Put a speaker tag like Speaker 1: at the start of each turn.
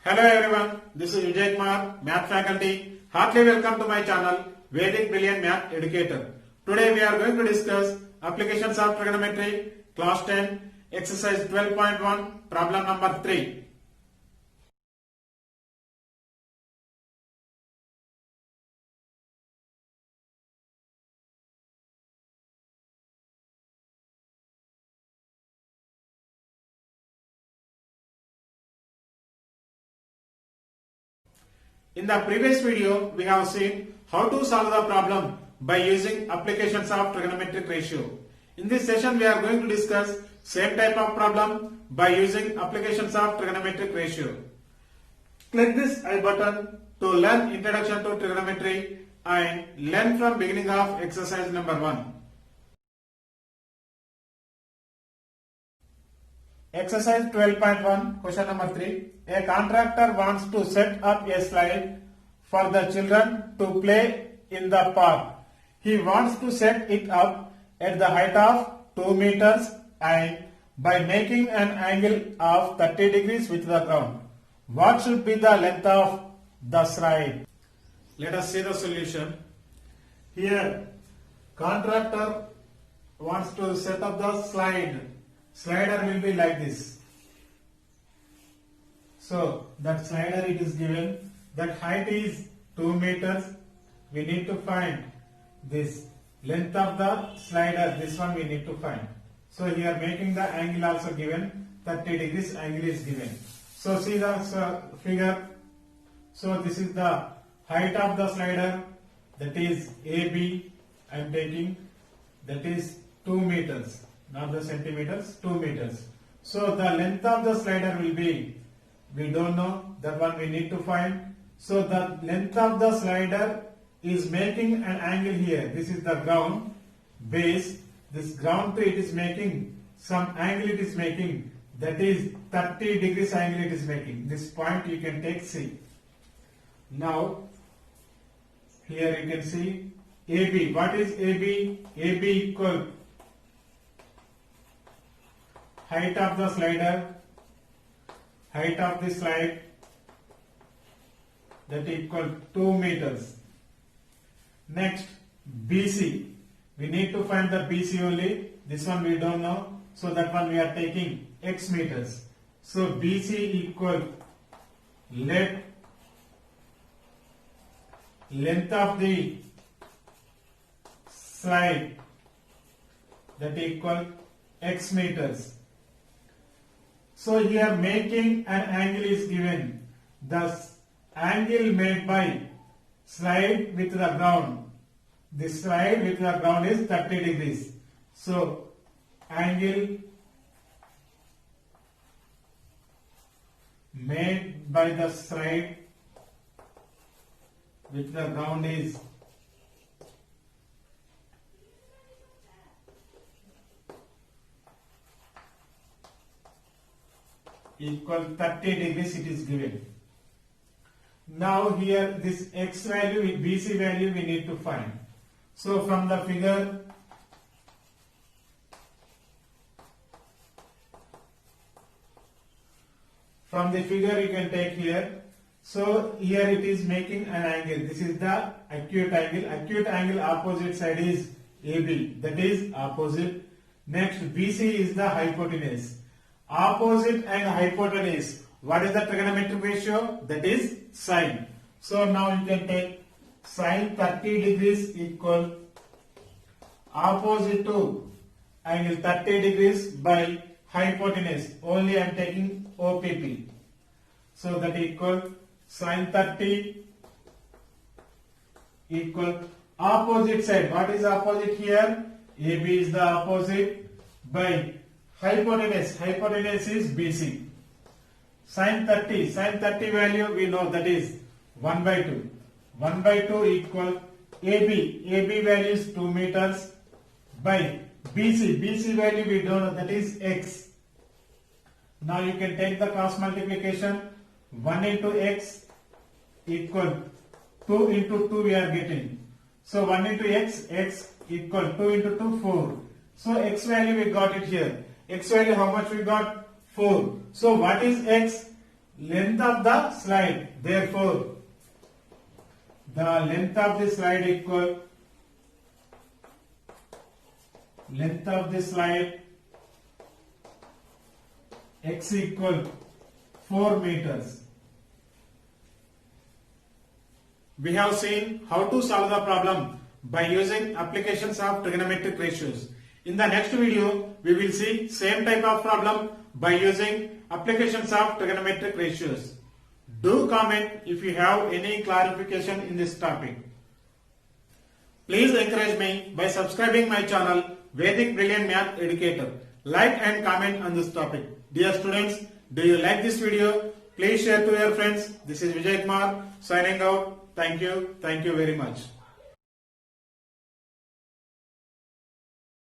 Speaker 1: Hello everyone, this is Vijay Kumar, Math faculty. Heartily welcome to my channel, Vedic Brilliant Math Educator. Today we are going to discuss applications of trigonometry, class 10, exercise 12.1, problem number 3. In the previous video, we have seen how to solve the problem by using applications of trigonometric ratio. In this session, we are going to discuss same type of problem by using applications of trigonometric ratio. Click this I button to learn introduction to trigonometry and learn from beginning of exercise number 1. Exercise 12.1, question number 3. A contractor wants to set up a slide for the children to play in the park. He wants to set it up at the height of 2 meters and by making an angle of 30 degrees with the ground. What should be the length of the slide? Let us see the solution. Here, contractor wants to set up the slide. Slider will be like this. So that slider it is given, that height is 2 meters. We need to find this length of the slider, this one we need to find. So here making the angle also given, 30 degrees angle is given. So see the figure. So this is the height of the slider, that is AB I am taking, that is 2 meters. Not the centimeters, 2 meters. So the length of the slider will be, we don't know, that one we need to find. So the length of the slider is making an angle here. This is the ground base. This ground to it is making some angle it is making. That is 30 degrees angle it is making. This point you can take C. Now here you can see AB. What is AB? AB equal height of the slider, height of the slide, that equal 2 meters. Next, BC. We need to find the BC only. This one we don't know. So that one we are taking X meters. So BC equal length of the slide, that equal X meters. So here making an angle is given. The angle made by slide with the ground. The slide with the ground is 30 degrees. So angle made by the slide with the ground is equal 30 degrees it is given. Now here this X value, BC value we need to find. So from the figure, you can take here. So here it is making an angle. This is the acute angle. Acute angle opposite side is AB. That is opposite. Next BC is the hypotenuse. Opposite and hypotenuse. What is the trigonometric ratio? That is sine. So now you can take sine 30 degrees equal opposite to angle 30 degrees by hypotenuse. Only I am taking OPP. So that equal sine 30 equal opposite side. What is opposite here? AB is the opposite by hypotenuse. Hypotenuse is BC. Sine 30 value we know, that is 1 by 2. 1 by 2 equal AB. AB value is 2 meters by BC. BC value we don't know, that is X. Now you can take the cross multiplication. 1 into X equal 2 into 2 we are getting. So 1 into X, X equal 2 into 2, 4. So X value we got it here. X value how much we got? 4. So what is X? length of the slide. Therefore, the length of the slide equal length of the slide x equal 4 meters. We have seen how to solve the problem by using applications of trigonometric ratios. In the next video, we will see same type of problem by using applications of trigonometric ratios. Do comment if you have any clarification in this topic. Please encourage me by subscribing my channel Vedic Brilliant Math Educator. Like and comment on this topic. Dear students, do you like this video? Please share to your friends. This is Vijay Kumar signing out. Thank you very much.